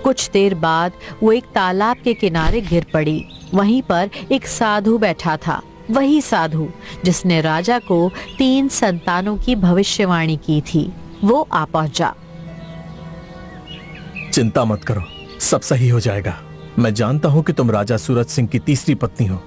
कुछ देर बाद वो एक तालाब के किनारे गिर पड़ी। वहीं पर एक साधु बैठा था, वही साधु जिसने राजा को 3 संतानों की भविष्यवाणी की थी। वो आ पहुंचा। चिंता मत करो, सब सही हो जाएगा। मैं जानता हूँ कि तुम राजा सूरज सिंह की तीसरी पत्नी हो।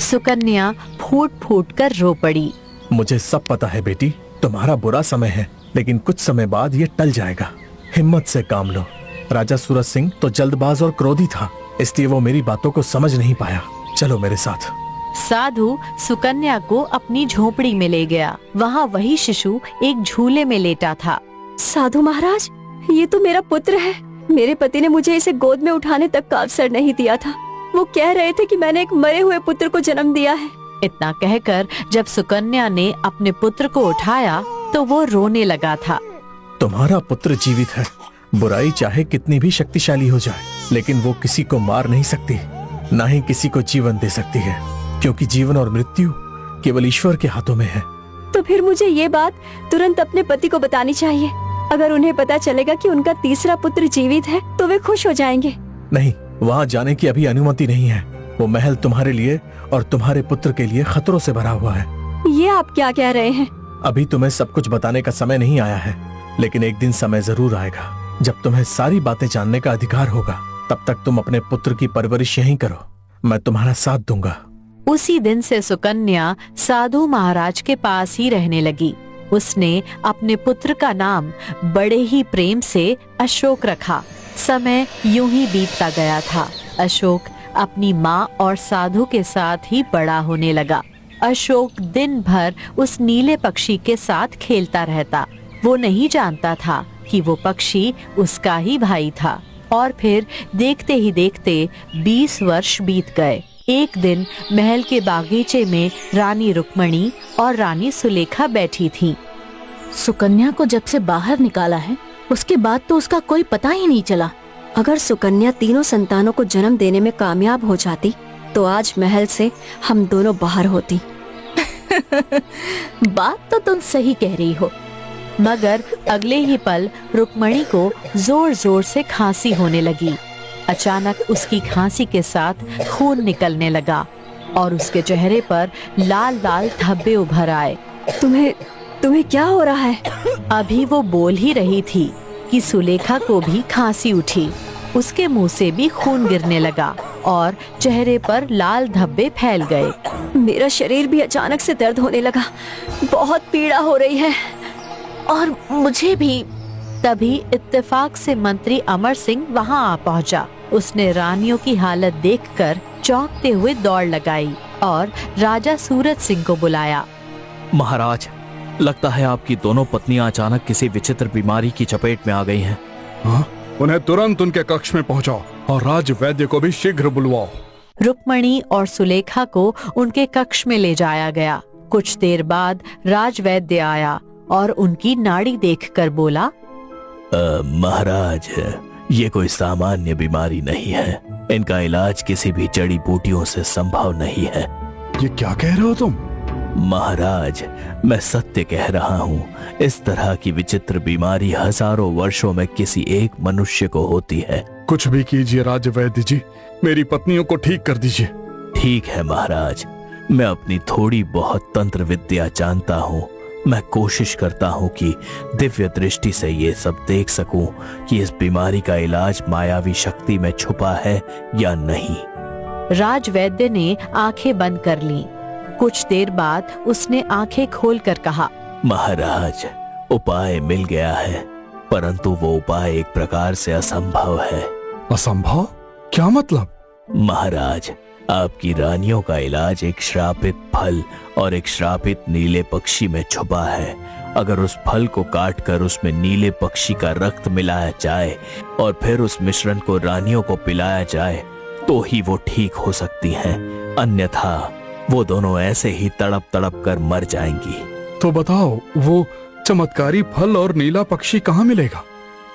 सुकन्या फूट फूट कर रो पड़ी। मुझे सब पता है बेटी, तुम्हारा बुरा समय है, लेकिन कुछ समय बाद ये टल जाएगा। हिम्मत से काम लो। राजा सूरज सिंह तो जल्दबाज और क्रोधी था, इसलिए वो मेरी बातों को समझ नहीं पाया। चलो मेरे साथ। साधु सुकन्या को अपनी झोपड़ी में ले गया। वहाँ वही शिशु एक झूले में लेटा था। साधु महाराज, ये तो मेरा पुत्र है। मेरे पति ने मुझे इसे गोद में उठाने तक का अवसर नहीं दिया था। वो कह रहे थे कि मैंने एक मरे हुए पुत्र को जन्म दिया है। इतना कहकर जब सुकन्या ने अपने पुत्र को उठाया तो वो रोने लगा था। तुम्हारा पुत्र जीवित है। बुराई चाहे कितनी भी शक्तिशाली हो जाए, लेकिन वो किसी को मार नहीं सकती, ना ही किसी को जीवन दे सकती है, क्योंकि जीवन और मृत्यु केवल ईश्वर के हाथों में है। तो फिर मुझे ये बात तुरंत अपने पति को बतानी चाहिए। अगर उन्हें पता चलेगा कि उनका तीसरा पुत्र जीवित है तो वे खुश हो जाएंगे। नहीं, वहाँ जाने की अभी अनुमति नहीं है। वो महल तुम्हारे लिए और तुम्हारे पुत्र के लिए खतरों से भरा हुआ है। ये आप क्या कह रहे हैं? अभी तुम्हें सब कुछ बताने का समय नहीं आया है, लेकिन एक दिन समय जरूर आएगा जब तुम्हें सारी बातें जानने का अधिकार होगा। तब तक तुम अपने पुत्र की परवरिश यहीं करो, मैं तुम्हारा साथ दूंगा। उसी दिन से सुकन्या साधु महाराज के पास ही रहने लगी। उसने अपने पुत्र का नाम बड़े ही प्रेम से अशोक रखा। समय यूं ही बीतता गया था। अशोक अपनी माँ और साधु के साथ ही बड़ा होने लगा। अशोक दिन भर उस नीले पक्षी के साथ खेलता रहता। वो नहीं जानता था कि वो पक्षी उसका ही भाई था। और फिर देखते ही देखते 20 वर्ष बीत गए। एक दिन महल के बागीचे में रानी रुक्मणी और रानी सुलेखा बैठी थीं। सुकन्या को जब से बाहर निकाला है उसके बाद तो उसका कोई पता ही नहीं चला। अगर सुकन्या तीनों संतानों को जन्म देने में कामयाब हो जाती तो आज महल से हम दोनों बाहर होती। बात तो तुम सही कह रही हो। मगर अगले ही पल रुक्मणी को जोर जोर से खांसी होने लगी। अचानक उसकी खांसी के साथ खून निकलने लगा और उसके चेहरे पर लाल लाल धब्बे उभर आए। तुम्हें क्या हो रहा है? अभी वो बोल ही रही थी कि सुलेखा को भी खांसी उठी। उसके मुंह से भी खून गिरने लगा और चेहरे पर लाल धब्बे फैल गए। मेरा शरीर भी अचानक से दर्द होने लगा। बहुत पीड़ा हो रही है। और मुझे भी। तभी इत्तेफाक से मंत्री अमर सिंह वहां आ पहुंचा। उसने रानियों की हालत देखकर चौंकते हुए दौड़ लगाई और राजा सूरज सिंह को बुलाया। महाराज, लगता है आपकी दोनों पत्नियां अचानक किसी विचित्र बीमारी की चपेट में आ गई हैं। हाँ? उन्हें तुरंत उनके कक्ष में पहुंचाओ और राज वैद्य को भी शीघ्र बुलवाओ। रुक्मणी और सुलेखा को उनके कक्ष में ले जाया गया। कुछ देर बाद राज वैद्य आया और उनकी नाड़ी देखकर बोला, महाराज, ये कोई सामान्य बीमारी नहीं है। इनका इलाज किसी भी जड़ी बूटियों से संभव नहीं है। ये क्या कह रहे हो तुम? महाराज, मैं सत्य कह रहा हूँ। इस तरह की विचित्र बीमारी हजारों वर्षों में किसी एक मनुष्य को होती है। कुछ भी कीजिए राज वैद्य जी, मेरी पत्नियों को ठीक कर दीजिए। ठीक है महाराज, मैं अपनी थोड़ी बहुत तंत्र विद्या जानता हूँ। मैं कोशिश करता हूँ कि दिव्य दृष्टि से ये सब देख सकूं कि इस बीमारी का इलाज मायावी शक्ति में छुपा है या नहीं। राज वैद्य ने आंखें बंद कर लीं। कुछ देर बाद उसने आंखें खोलकर कहा, महाराज, उपाय मिल गया है, परंतु वो उपाय एक प्रकार से असंभव है। असंभव? क्या मतलब? महाराज, आपकी रानियों का इलाज एक श्रापित फल और एक श्रापित नीले पक्षी में छुपा है। अगर उस फल को काटकर उसमें नीले पक्षी का रक्त मिलाया जाए और फिर उस मिश्रण को रानियों को पिलाया जाए तो ही वो ठीक हो सकती हैं। अन्यथा वो दोनों ऐसे ही तड़प तड़प कर मर जाएंगी। तो बताओ, वो चमत्कारी फल और नीला पक्षी कहाँ मिलेगा?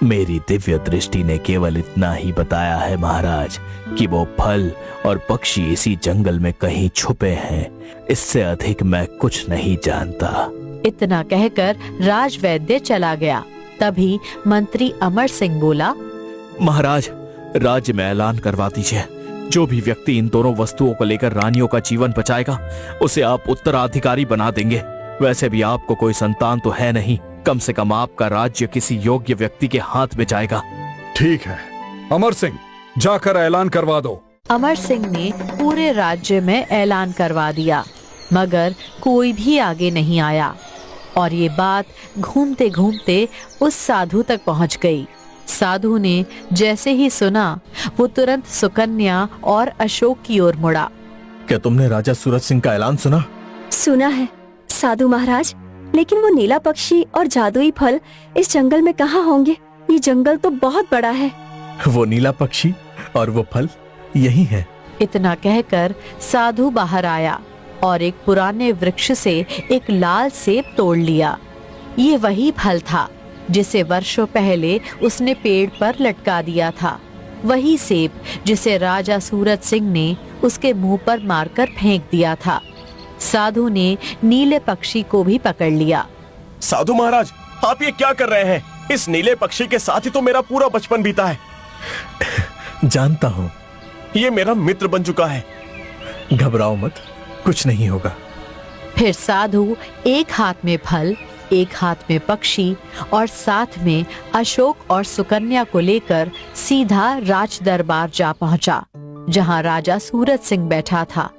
मेरी दिव्य दृष्टि ने केवल इतना ही बताया है महाराज कि वो फल और पक्षी इसी जंगल में कहीं छुपे हैं। इससे अधिक मैं कुछ नहीं जानता। इतना कहकर राज वैद्य चला गया। तभी मंत्री अमर सिंह बोला, महाराज, राज्य में ऐलान करवा दीजिए, जो भी व्यक्ति इन दोनों वस्तुओं को लेकर रानियों का जीवन बचाएगा उसे आप उत्तराधिकारी बना देंगे। वैसे भी आपको कोई संतान तो है नहीं, कम से कम आपका राज्य किसी योग्य व्यक्ति के हाथ में जाएगा। ठीक है अमर सिंह, जाकर ऐलान करवा दो। अमर सिंह ने पूरे राज्य में ऐलान करवा दिया, मगर कोई भी आगे नहीं आया और ये बात घूमते घूमते उस साधु तक पहुंच गई। साधु ने जैसे ही सुना वो तुरंत सुकन्या और अशोक की ओर मुड़ा। क्या तुमने राजा सूरज सिंह का ऐलान सुना? सुना है साधु महाराज, लेकिन वो नीला पक्षी और जादुई फल इस जंगल में कहाँ होंगे? ये जंगल तो बहुत बड़ा है। वो नीला पक्षी और वो फल यही है। इतना कहकर साधु बाहर आया और एक पुराने वृक्ष से एक लाल सेब तोड़ लिया। ये वही फल था जिसे वर्षों पहले उसने पेड़ पर लटका दिया था, वही सेब जिसे राजा सूरज सिंह ने उसके मुंह पर मारकर फेंक दिया था। साधु ने नीले पक्षी को भी पकड़ लिया। साधु महाराज, आप ये क्या कर रहे हैं? इस नीले पक्षी के साथ ही तो मेरा पूरा बचपन बीता है। जानता हूँ। ये मेरा मित्र बन चुका है। घबराओ मत, कुछ नहीं होगा। फिर साधु एक हाथ में फल, एक हाथ में पक्षी और साथ में अशोक और सुकन्या को लेकर सीधा राज दरबार जा पहुंचा, जहां राजा सूरज सिंह बैठा था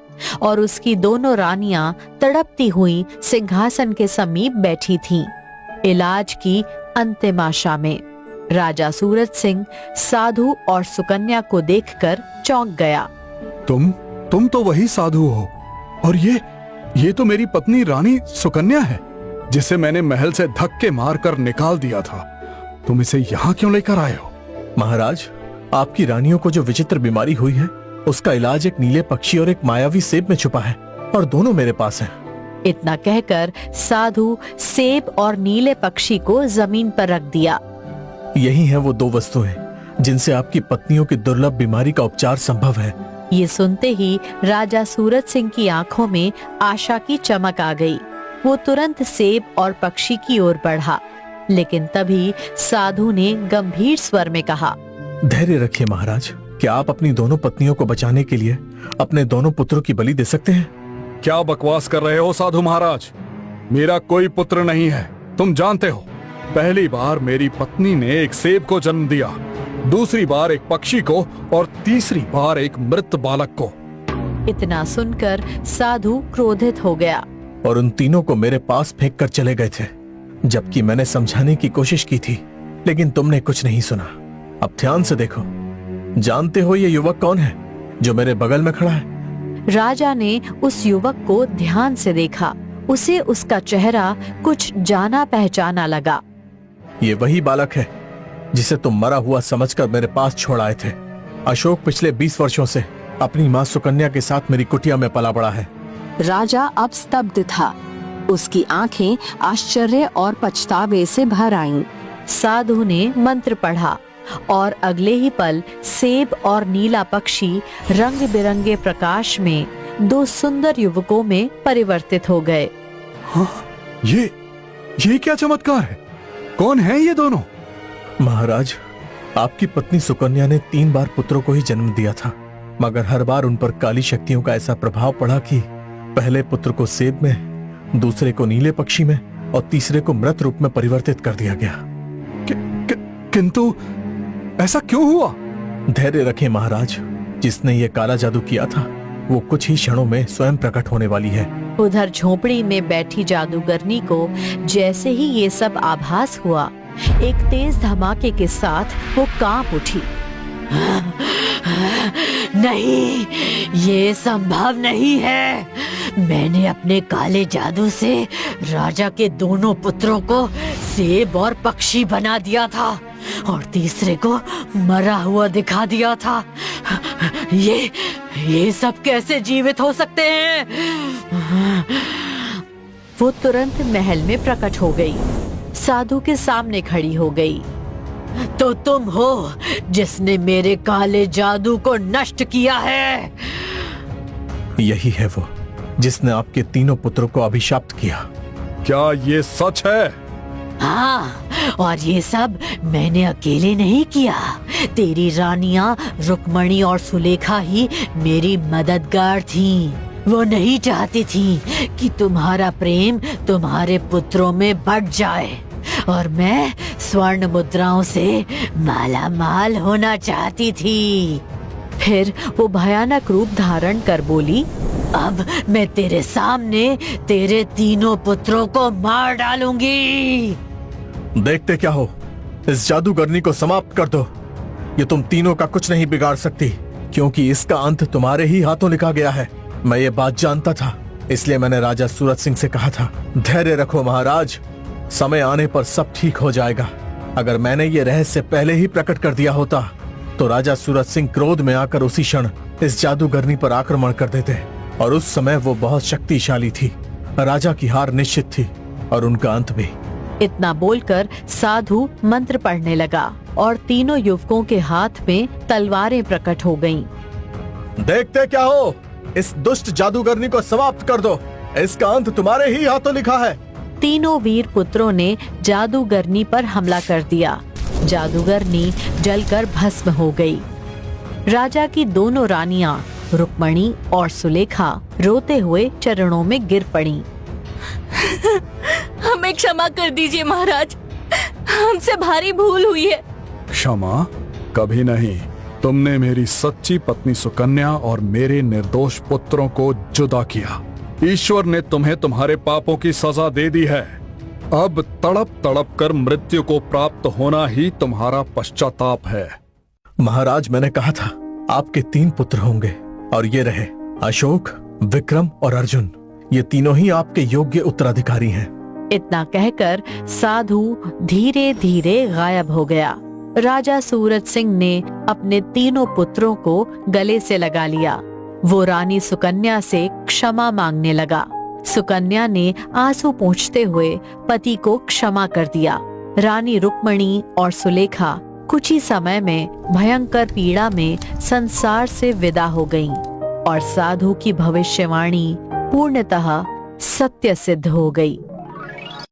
और उसकी दोनों रानियां तड़पती हुई सिंहासन के समीप बैठी थीं, इलाज की अंतिम आशा में। राजा सूरज सिंह साधु और सुकन्या को देखकर चौंक गया। तुम तो वही साधु हो, और ये तो मेरी पत्नी रानी सुकन्या है, जिसे मैंने महल से धक्के मारकर निकाल दिया था। तुम इसे यहाँ क्यों लेकर आए हो? महाराज, आपकी रानियों को जो विचित्र बीमारी हुई है उसका इलाज एक नीले पक्षी और एक मायावी सेब में छुपा है, और दोनों मेरे पास हैं। इतना कहकर साधु सेब और नीले पक्षी को जमीन पर रख दिया। यही है वो दो वस्तुएं जिनसे आपकी पत्नियों की दुर्लभ बीमारी का उपचार संभव है। ये सुनते ही राजा सूरज सिंह की आंखों में आशा की चमक आ गई। वो तुरंत सेब और पक्षी की ओर बढ़ा, लेकिन तभी साधु ने गंभीर स्वर में कहा, धैर्य रखिए महाराज। क्या आप अपनी दोनों पत्नियों को बचाने के लिए अपने दोनों पुत्रों की बलि दे सकते हैं? क्या बकवास कर रहे हो साधु महाराज? मेरा कोई पुत्र नहीं है। तुम जानते हो, पहली बार मेरी पत्नी ने एक सेब को जन्म दिया, दूसरी बार एक पक्षी को और तीसरी बार एक मृत बालक को। इतना सुनकर साधु क्रोधित हो गया और उन तीनों को मेरे पास फेंक कर चले गए थे, जबकि मैंने समझाने की कोशिश की थी, लेकिन तुमने कुछ नहीं सुना। अब ध्यान से देखो, जानते हो ये युवक कौन है जो मेरे बगल में खड़ा है? राजा ने उस युवक को ध्यान से देखा। उसे उसका चेहरा कुछ जाना पहचाना लगा। ये वही बालक है जिसे तुम मरा हुआ समझकर मेरे पास छोड़ आए थे। अशोक पिछले 20 वर्षों से अपनी माँ सुकन्या के साथ मेरी कुटिया में पला बड़ा है। राजा अब स्तब्ध था। उसकी आंखें आश्चर्य और पछतावे से भर आईं। साधु ने मंत्र पढ़ा और अगले ही पल सेब और नीला पक्षी रंग बिरंगे प्रकाश में दो सुंदर युवकों में परिवर्तित हो गए। हाँ, ये क्या चमत्कार है? कौन है ये दोनों? महाराज, आपकी पत्नी सुकन्या ने 3 बार पुत्रों को ही जन्म दिया था, मगर हर बार उन पर काली शक्तियों का ऐसा प्रभाव पड़ा कि पहले पुत्र को सेब में, दूसरे को नीले पक्षी में और तीसरे को मृत रूप में परिवर्तित कर दिया गया। किंतु ऐसा क्यों हुआ? धैर्य रखें महाराज, जिसने ये काला जादू किया था वो कुछ ही क्षणों में स्वयं प्रकट होने वाली है। उधर झोपड़ी में बैठी जादूगरनी को जैसे ही ये सब आभास हुआ, एक तेज धमाके के साथ वो कांप उठी। नहीं, ये संभव नहीं है। मैंने अपने काले जादू से राजा के दोनों पुत्रों को सेब और पक्षी बना दिया था और तीसरे को मरा हुआ दिखा दिया था। ये सब कैसे जीवित हो सकते हैं? वो तुरंत महल में प्रकट हो गई, साधु के सामने खड़ी हो गई। तो तुम हो जिसने मेरे काले जादू को नष्ट किया है। यही है वो जिसने आपके तीनों पुत्रों को अभिशाप्त किया। क्या ये सच है? हाँ, और ये सब मैंने अकेले नहीं किया। तेरी रानियां रुक्मणी और सुलेखा ही मेरी मददगार थीं। वो नहीं चाहती थी कि तुम्हारा प्रेम तुम्हारे पुत्रों में बढ़ जाए और मैं स्वर्ण मुद्राओं से माला माल होना चाहती थी। फिर वो भयानक रूप धारण कर बोली, अब मैं तेरे सामने तेरे तीनों पुत्रों को मार डालूंगी। देखते क्या हो, इस जादूगरनी को समाप्त कर दो। ये तुम तीनों का कुछ नहीं बिगाड़ सकती, क्योंकि इसका अंत तुम्हारे ही हाथों लिखा गया है। मैं ये बात जानता था, इसलिए मैंने राजा सूरज सिंह से कहा था, धैर्य रखो महाराज, समय आने पर सब ठीक हो जाएगा। अगर मैंने ये रहस्य पहले ही प्रकट कर दिया होता तो राजा सूरज सिंह क्रोध में आकर उसी क्षण इस जादूगरनी पर आक्रमण कर देते, और उस समय वो बहुत शक्तिशाली थी। राजा की हार निश्चित थी और उनका अंत भी। इतना बोलकर साधु मंत्र पढ़ने लगा और तीनों युवकों के हाथ में तलवारें प्रकट हो गईं। देखते क्या हो, इस दुष्ट जादूगरनी को समाप्त कर दो, इसका अंत तुम्हारे ही हाथों लिखा है। तीनों वीर पुत्रों ने जादूगरनी पर हमला कर दिया। जादूगरनी जलकर भस्म हो गई। राजा की दोनों रानियां रुक्मणी और सुलेखा रोते हुए चरणों में गिर पड़ीं। हमें क्षमा कर दीजिए महाराज, हमसे भारी भूल हुई है। क्षमा? कभी नहीं। तुमने मेरी सच्ची पत्नी सुकन्या और मेरे निर्दोष पुत्रों को जुदा किया। ईश्वर ने तुम्हें तुम्हारे पापों की सजा दे दी है। अब तड़प तड़प कर मृत्यु को प्राप्त होना ही तुम्हारा पश्चाताप है। महाराज, मैंने कहा था आपके 3 पुत्र होंगे, और ये रहे अशोक, विक्रम और अर्जुन। ये तीनों ही आपके योग्य उत्तराधिकारी हैं। इतना कहकर साधु धीरे धीरे गायब हो गया। राजा सूरज सिंह ने अपने तीनों पुत्रों को गले से लगा लिया। वो रानी सुकन्या से क्षमा मांगने लगा। सुकन्या ने आंसू पोंछते हुए पति को क्षमा कर दिया। रानी रुक्मणी और सुलेखा कुछ ही समय में भयंकर पीड़ा में संसार से विदा हो गईं, और साधु की भविष्यवाणी पूर्णतः सत्य सिद्ध हो गई।